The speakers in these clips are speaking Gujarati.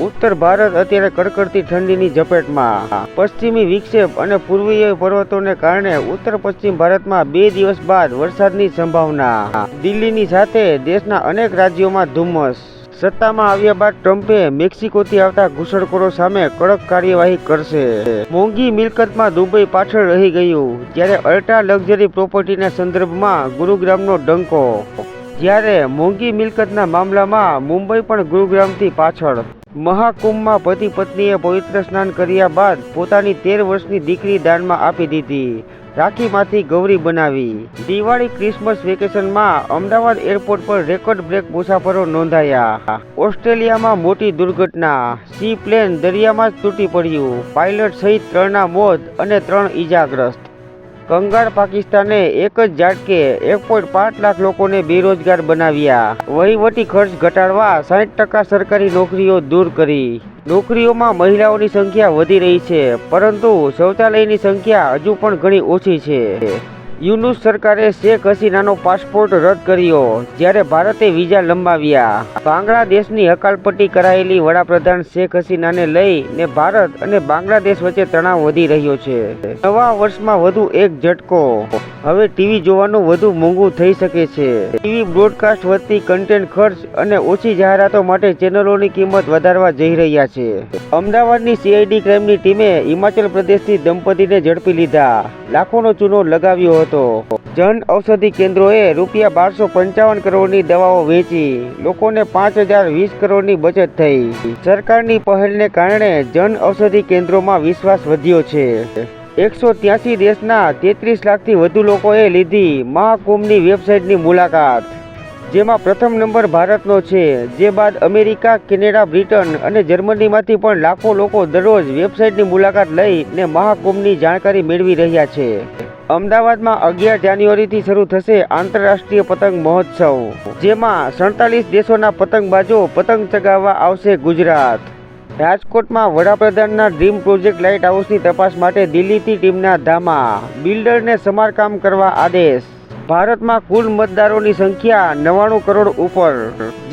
ઉત્તર ભારત અત્યારે કડકડતી ઠંડીની ઝપેટમાં. પશ્ચિમી વિક્ષેપ અને પૂર્વીય પર્વતોને કારણે ઉત્તર પશ્ચિમ ભારતમાં 2 દિવસ બાદ વરસાદની સંભાવના. દિલ્હીની સાથે દેશના અનેક રાજ્યોમાં ધુમ્મસ. સત્તામાં આવ્યા બાદ ટ્રમ્પે મેક્સિકોથી આવતા ઘૂસણખોરો સામે કડક કાર્યવાહી કરશે. મોંઘી મિલકતમાં દુબઈ પાછળ રહી ગયું, જ્યારે અલ્ટ્રા લક્ઝરી પ્રોપર્ટીના સંદર્ભમાં ગુરુગ્રામનો ડંકો. જ્યારે મોંઘી મિલકતના મામલામાં મુંબઈ પણ ગુરુગ્રામથી પાછળ. મહાકુંભમાં પતિ પત્નીએ પવિત્ર સ્નાન કર્યા બાદ પોતાની 13 વર્ષની દીકરી દાનમાં આપી દીધી. રાખીમાંથી ગૌરી બનાવી. દિવાળી ક્રિસમસ વેકેશનમાં અમદાવાદ એરપોર્ટ પર રેકોર્ડ બ્રેક મુસાફરો નોંધાયા. ઓસ્ટ્રેલિયામાં મોટી દુર્ઘટના. સી પ્લેન દરિયામાં જ તૂટી પડ્યું. પાયલટ સહિત 3ના મોત અને 3 ઈજાગ્રસ્ત. કંગાળ પાકિસ્તાને એક જ ઝાટકે 1.5 લાખ લોકોને બેરોજગાર બનાવ્યા. વહીવટી ખર્ચ ઘટાડવા 60% સરકારી નોકરીઓ દૂર કરી. નોકરીઓમાં મહિલાઓની સંખ્યા વધી રહી છે, પરંતુ શૌચાલયની સંખ્યા હજુ પણ ઘણી ઓછી છે. યુનુસ સરકારે શેખ હસીનાનો પાસપોર્ટ રદ કર્યો, જ્યારે ભારતે વિઝા લંબાવ્યા. બાંગ્લાદેશની હકાલપટ્ટી કરાયેલી વડાપ્રધાન શેખ હસીનાને લઈને ભારત અને બાંગ્લાદેશ વચ્ચે તણાવ વધી રહ્યો છે. નવા વર્ષમાં વધુ એક ઝટકો. હવે ટીવી જોવાનું વધુ મોંઘું થઈ શકે છે. ટીવી બ્રોડકાસ્ટ વધતી કન્ટેન્ટ ખર્ચ અને ઓછી જાહેરાતો માટે ચેનલોની કિંમત વધારવા જઈ રહ્યા છે. અમદાવાદની CID ક્રાઇમની ટીમે હિમાચલ પ્રદેશથી દંપતીને ઝડપી લીધા. લાખોનો ચૂનો લગાવ્યો હતો. જન ઔષધિ કેન્દ્રોએ ₹1255 કરોડની દવાઓ વેચી. લોકોને 5020 કરોડની બચત થઈ. સરકારની પહેલને કારણે જન ઔષધિ કેન્દ્રોમાં વિશ્વાસ વધ્યો છે. 183 દેશના 33 લાખથી વધુ લોકોએ લીધી મહાકુંભની વેબસાઇટની મુલાકાત, જેમાં પ્રથમ નંબર ભારતનો છે. જે બાદ અમેરિકા, કેનેડા, બ્રિટન અને જર્મનીમાંથી પણ લાખો લોકો દરરોજ વેબસાઇટની મુલાકાત લઈને મહાકુંભની જાણકારી મેળવી રહ્યા છે. અમદાવાદમાં 11 જાન્યુઆરીથી શરૂ થશે આંતરરાષ્ટ્રીય પતંગ મહોત્સવ, જેમાં 47 દેશોના પતંગબાજો પતંગ ચગાવવા આવશે ગુજરાત. રાજકોટમાં વડાપ્રધાનના ડ્રીમ પ્રોજેક્ટ લાઇટ હાઉસની તપાસ માટે દિલ્હીથી ટીમના ધામા. બિલ્ડરને સમારકામ કરવા આદેશ. ભારતમાં કુલ મતદારોની સંખ્યા 99 કરોડ ઉપર,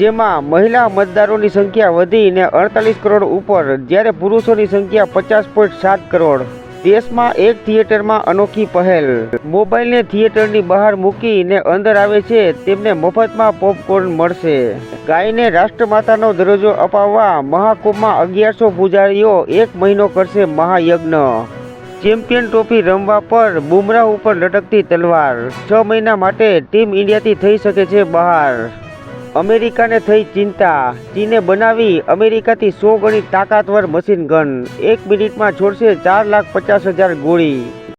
જેમાં મહિલા મતદારોની સંખ્યા વધીને 48 કરોડ ઉપર, જ્યારે પુરુષોની સંખ્યા 50.7 કરોડ. દેશમાં એક થિયેટરમાં અનોખી પહેલ. મોબાઈલને થિયેટરની બહાર મૂકીને અંદર આવે છે તેમને મફતમાં પોપકોર્ન મળશે. ગાયને રાષ્ટ્રમાતાનો દરજ્જો અપાવવા મહાકુંભમાં 1100 પૂજારીઓ 1 મહિનો કરશે મહાયજ્ઞ. ચેમ્પિયન ટ્રોફી રમવા પર બુમરાહ ઉપર લટકતી તલવાર. 6 મહિના માટે ટીમ ઇન્ડિયાથી થઈ શકે છે બહાર. અમેરિકાને થઈ ચિંતા. ચીને બનાવી અમેરિકાથી 100 ગણી તાકાતવર મશીન ગન. 1 મિનિટમાં છોડશે 4,50,000 ગોળી.